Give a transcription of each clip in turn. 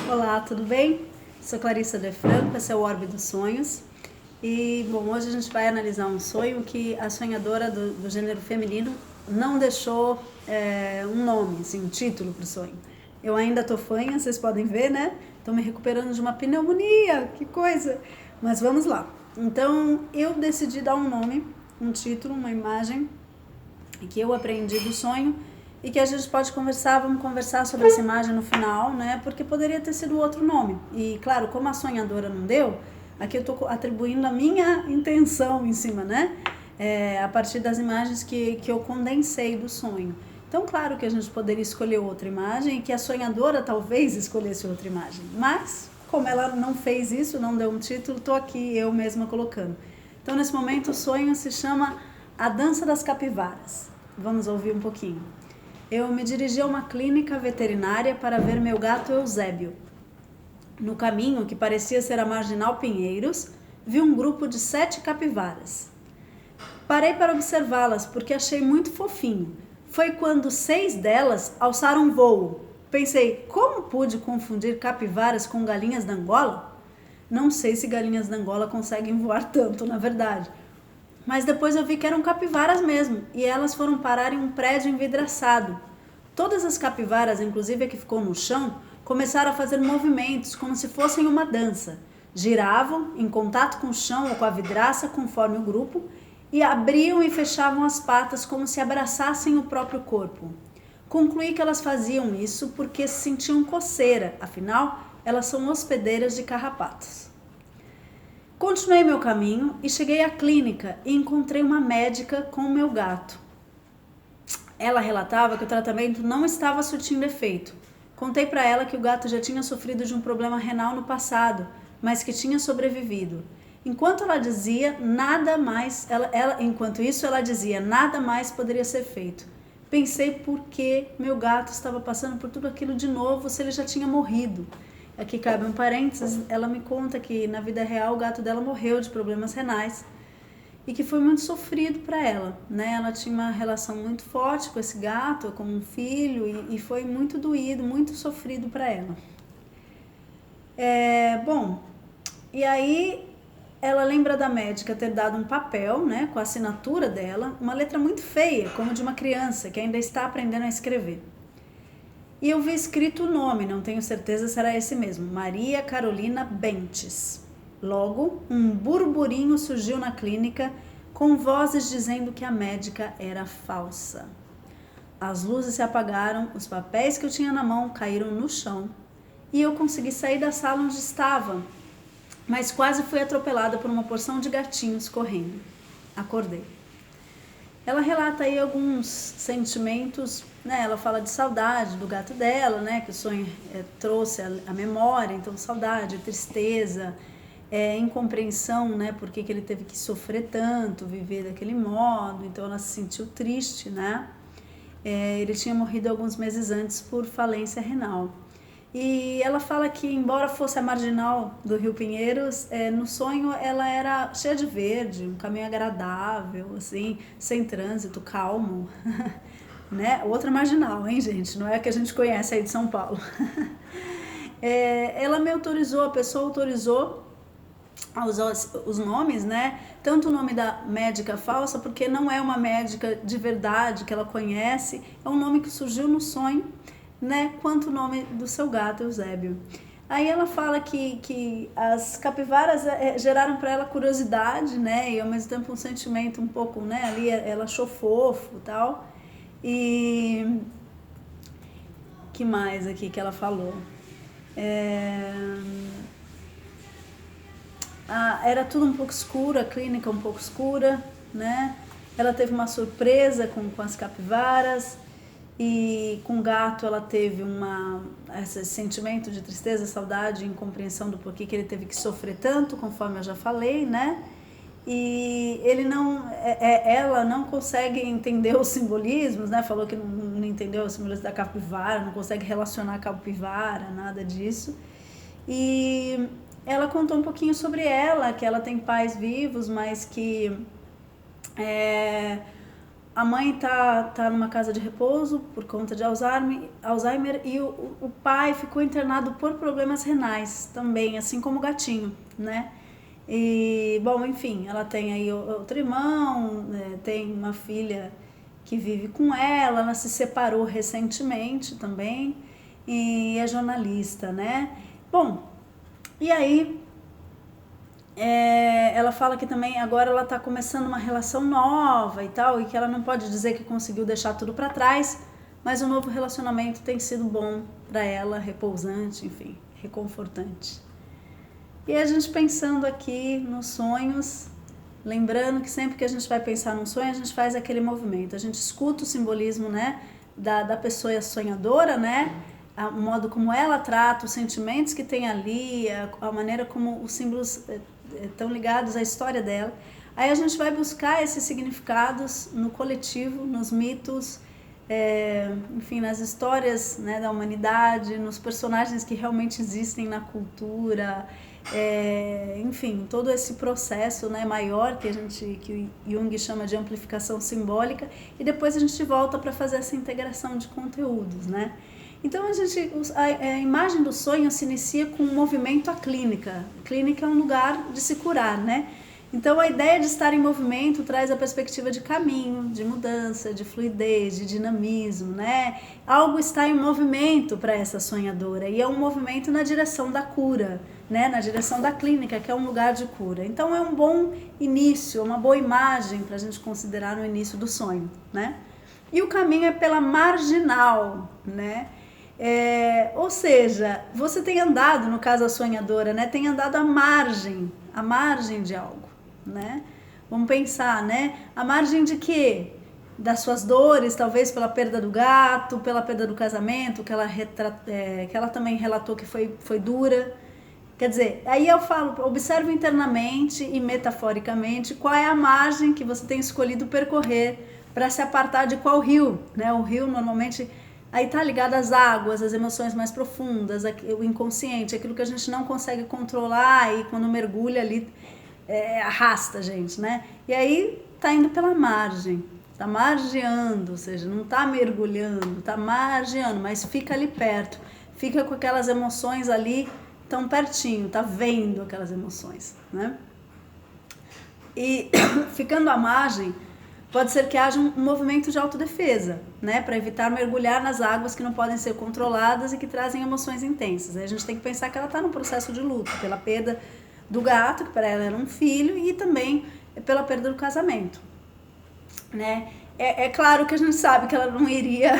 Olá, tudo bem? Sou Clarissa De Franco, esse é o Orbe dos Sonhos. E, bom, hoje a gente vai analisar um sonho que a sonhadora do gênero feminino não deixou um nome, assim, um título para o sonho. Eu ainda tô fanha, vocês podem ver, né? Tô me recuperando de uma pneumonia, que coisa! Mas vamos lá. Então, eu decidi dar um nome, um título, uma imagem que eu aprendi do sonho e que a gente pode conversar, vamos conversar sobre essa imagem no final, né? Porque poderia ter sido outro nome. E, claro, como a sonhadora não deu, aqui eu estou atribuindo a minha intenção em cima, né? A partir das imagens que eu condensei do sonho. Então, claro que a gente poderia escolher outra imagem e que a sonhadora talvez escolhesse outra imagem. Mas, como ela não fez isso, não deu um título, estou aqui eu mesma colocando. Então, nesse momento, o sonho se chama A Dança das Capivaras. Vamos ouvir um pouquinho. Eu me dirigi a uma clínica veterinária para ver meu gato Eusébio. No caminho, que parecia ser a Marginal Pinheiros, vi um grupo de 7 capivaras. Parei para observá-las porque achei muito fofinho. Foi quando 6 delas alçaram voo. Pensei, como pude confundir capivaras com galinhas da Angola? Não sei se galinhas da Angola conseguem voar tanto, na verdade. Mas depois eu vi que eram capivaras mesmo, e elas foram parar em um prédio envidraçado. Todas as capivaras, inclusive a que ficou no chão, começaram a fazer movimentos como se fossem uma dança. Giravam, em contato com o chão ou com a vidraça, conforme o grupo, e abriam e fechavam as patas como se abraçassem o próprio corpo. Concluí que elas faziam isso porque se sentiam coceira, afinal, elas são hospedeiras de carrapatos. Continuei meu caminho e cheguei à clínica e encontrei uma médica com o meu gato. Ela relatava que o tratamento não estava surtindo efeito. Contei para ela que o gato já tinha sofrido de um problema renal no passado, mas que tinha sobrevivido. Enquanto isso ela dizia, nada mais poderia ser feito. Pensei por que meu gato estava passando por tudo aquilo de novo se ele já tinha morrido. Aqui cabe um parênteses, ela me conta que na vida real o gato dela morreu de problemas renais e que foi muito sofrido para ela, né? Ela tinha uma relação muito forte com esse gato, como um filho, e foi muito doído, muito sofrido para ela. Bom, e aí ela lembra da médica ter dado um papel, né, com a assinatura dela, uma letra muito feia, como de uma criança que ainda está aprendendo a escrever. E eu vi escrito o nome, não tenho certeza se era esse mesmo, Maria Carolina Bentes. Logo, um burburinho surgiu na clínica com vozes dizendo que a médica era falsa. As luzes se apagaram, os papéis que eu tinha na mão caíram no chão e eu consegui sair da sala onde estava, mas quase fui atropelada por uma porção de gatinhos correndo. Acordei. Ela relata aí alguns sentimentos, né? Ela fala de saudade do gato dela, né? Que o sonho trouxe a memória, então saudade, tristeza, incompreensão, né? Por que ele teve que sofrer tanto, viver daquele modo, então ela se sentiu triste, né? Ele tinha morrido alguns meses antes por falência renal. E ela fala que, embora fosse a Marginal do Rio Pinheiros, no sonho ela era cheia de verde, um caminho agradável, assim, sem trânsito, calmo, né? Outra Marginal, hein, gente? Não é a que a gente conhece aí de São Paulo. Ela me autorizou, a pessoa autorizou a usar os nomes, né? Tanto o nome da médica falsa, porque não é uma médica de verdade que ela conhece, é um nome que surgiu no sonho, né, quanto o nome do seu gato, Eusébio. Aí ela fala que as capivaras geraram para ela curiosidade, né, e ao mesmo tempo um sentimento um pouco, né, ali ela achou fofo e tal. E que mais aqui que ela falou? Era tudo um pouco escuro, a clínica um pouco escura, né? Ela teve uma surpresa com as capivaras. E com o gato ela teve esse sentimento de tristeza, saudade e incompreensão do porquê que ele teve que sofrer tanto, conforme eu já falei, né? E ela não consegue entender os simbolismos, né? Falou que não entendeu os simbolismos da capivara, não consegue relacionar a capivara, nada disso. E ela contou um pouquinho sobre ela, que ela tem pais vivos, mas que a mãe tá numa casa de repouso por conta de Alzheimer e o pai ficou internado por problemas renais também, assim como o gatinho, né? E, bom, enfim, ela tem aí outro irmão, tem uma filha que vive com ela se separou recentemente também e é jornalista, né? Bom, e aí ela fala que também agora ela está começando uma relação nova e tal, e que ela não pode dizer que conseguiu deixar tudo para trás, mas o novo relacionamento tem sido bom para ela, repousante, enfim, reconfortante. E a gente pensando aqui nos sonhos, lembrando que sempre que a gente vai pensar num sonho, a gente faz aquele movimento, a gente escuta o simbolismo, né, da pessoa sonhadora, né, o modo como ela trata, os sentimentos que tem ali, a maneira como os símbolos estão ligados à história dela. Aí a gente vai buscar esses significados no coletivo, nos mitos, enfim, nas histórias, né, da humanidade, nos personagens que realmente existem na cultura, enfim, todo esse processo, né, maior que o Jung chama de amplificação simbólica, e depois a gente volta para fazer essa integração de conteúdos, né? Então a imagem do sonho se inicia com um movimento à clínica. A clínica é um lugar de se curar, né? Então a ideia de estar em movimento traz a perspectiva de caminho, de mudança, de fluidez, de dinamismo, né? Algo está em movimento para essa sonhadora e é um movimento na direção da cura, né? Na direção da clínica, que é um lugar de cura. Então é um bom início, uma boa imagem para a gente considerar no início do sonho, né? E o caminho é pela marginal, né? Ou seja, você tem andado, no caso a sonhadora, né? Tem andado à margem de algo, né? Vamos pensar, né? A margem de quê? Das suas dores, talvez pela perda do gato, pela perda do casamento, que ela também relatou que foi dura. Quer dizer, aí eu falo, observe internamente e metaforicamente qual é a margem que você tem escolhido percorrer para se apartar de qual rio, né? O rio normalmente aí tá ligado às águas, às emoções mais profundas, o inconsciente, aquilo que a gente não consegue controlar e quando mergulha ali arrasta a gente, né? E aí tá indo pela margem, tá margeando, ou seja, não tá mergulhando, tá margeando, mas fica ali perto, fica com aquelas emoções ali tão pertinho, tá vendo aquelas emoções, né? E ficando à margem, pode ser que haja um movimento de autodefesa, né, para evitar mergulhar nas águas que não podem ser controladas e que trazem emoções intensas. A gente tem que pensar que ela está num processo de luto pela perda do gato, que para ela era um filho, e também pela perda do casamento, né? É claro que a gente sabe que ela não iria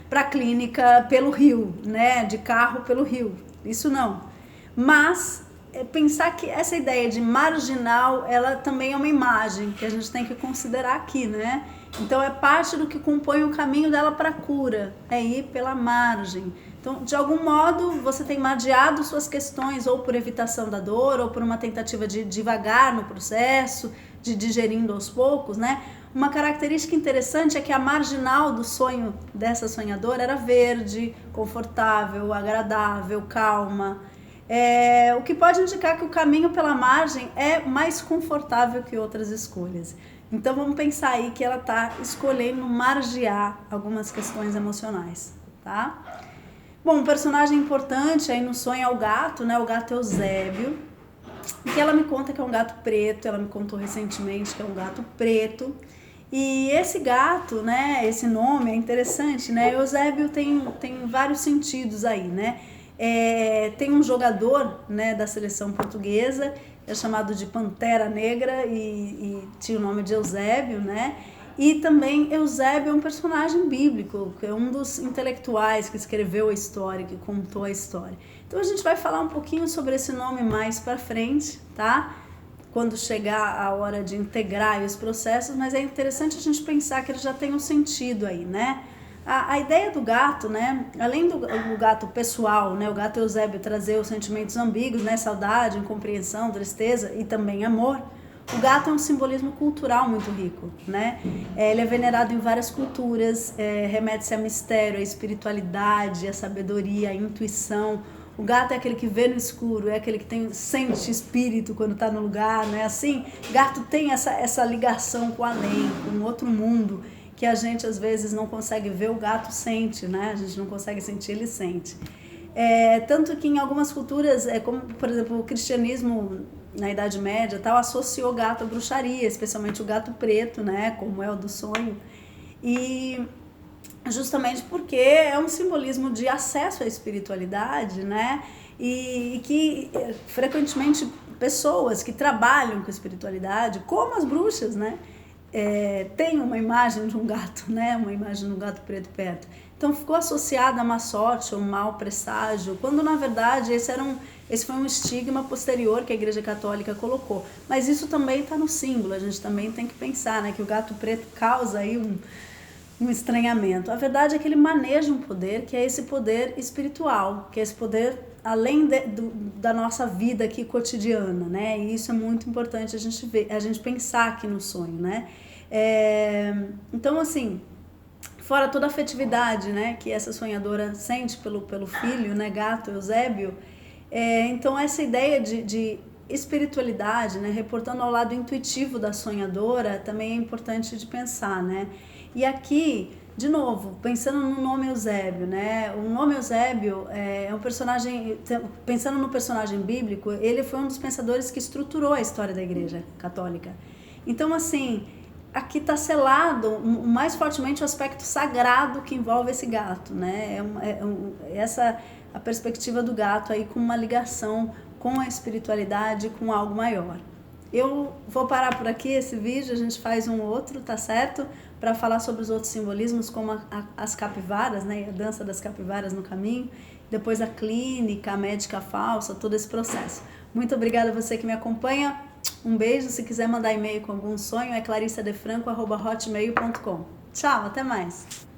para a clínica pelo rio, né, de carro pelo rio, isso não. Mas pensar que essa ideia de marginal, ela também é uma imagem que a gente tem que considerar aqui, né? Então é parte do que compõe o caminho dela para a cura, é ir pela margem. Então, de algum modo, você tem margeado suas questões, ou por evitação da dor, ou por uma tentativa de devagar no processo, de digerindo aos poucos, né? Uma característica interessante é que a marginal do sonho dessa sonhadora era verde, confortável, agradável, calma. O que pode indicar que o caminho pela margem é mais confortável que outras escolhas. Então vamos pensar aí que ela está escolhendo margear algumas questões emocionais, tá? Bom, um personagem importante aí no sonho é o gato, né? O gato Eusébio, que ela me conta que é um gato preto, ela me contou recentemente que é um gato preto. E esse gato, né? Esse nome é interessante, né? Eusébio tem vários sentidos aí, né? Tem um jogador, né, da seleção portuguesa, é chamado de Pantera Negra e tinha o nome de Eusébio, né? E também Eusébio é um personagem bíblico, que é um dos intelectuais que escreveu a história, que contou a história. Então a gente vai falar um pouquinho sobre esse nome mais para frente, tá? Quando chegar a hora de integrar os processos, mas é interessante a gente pensar que ele já tem um sentido aí, né? A ideia do gato, né, além do gato pessoal, né, o gato Eusébio trazer os sentimentos ambíguos, né, saudade, incompreensão, tristeza e também amor, o gato é um simbolismo cultural muito rico, né? Ele é venerado em várias culturas, remete-se a mistério, a espiritualidade, a sabedoria, a intuição. O gato é aquele que vê no escuro, é aquele que sente espírito quando está no lugar, né? Assim, gato tem essa ligação com o além, com outro mundo, que a gente às vezes não consegue ver, o gato sente, né? A gente não consegue sentir, ele sente. Tanto que em algumas culturas, como por exemplo o cristianismo na Idade Média tal, associou gato à bruxaria, especialmente o gato preto, né? Como é o do sonho. E justamente porque é um simbolismo de acesso à espiritualidade, né? E que frequentemente pessoas que trabalham com espiritualidade, como as bruxas, né? Tem uma imagem de um gato, né? Uma imagem de um gato preto perto. Então ficou associada a má sorte ou um mau presságio, quando na verdade esse foi um estigma posterior que a Igreja Católica colocou. Mas isso também está no símbolo, a gente também tem que pensar, né? Que o gato preto causa aí um estranhamento. A verdade é que ele maneja um poder, que é esse poder espiritual, que é esse poder além da nossa vida aqui cotidiana, né? E isso é muito importante a gente pensar aqui no sonho, né? Então, assim, fora toda a afetividade, né, que essa sonhadora sente pelo filho, né, gato Eusébio, então essa ideia de espiritualidade, né, reportando ao lado intuitivo da sonhadora, também é importante de pensar, né? E aqui, de novo, pensando no nome Eusébio, né? O nome Eusébio é um personagem, pensando no personagem bíblico, ele foi um dos pensadores que estruturou a história da Igreja Católica. Então, assim, aqui está selado mais fortemente o aspecto sagrado que envolve esse gato, né? Essa a perspectiva do gato aí com uma ligação com a espiritualidade, com algo maior. Eu vou parar por aqui esse vídeo, a gente faz um outro, tá certo? Para falar sobre os outros simbolismos, como as capivaras, né? A dança das capivaras no caminho, depois a clínica, a médica falsa, todo esse processo. Muito obrigada a você que me acompanha. Um beijo, se quiser mandar e-mail com algum sonho, é clarissadefranco@hotmail.com. Tchau, até mais!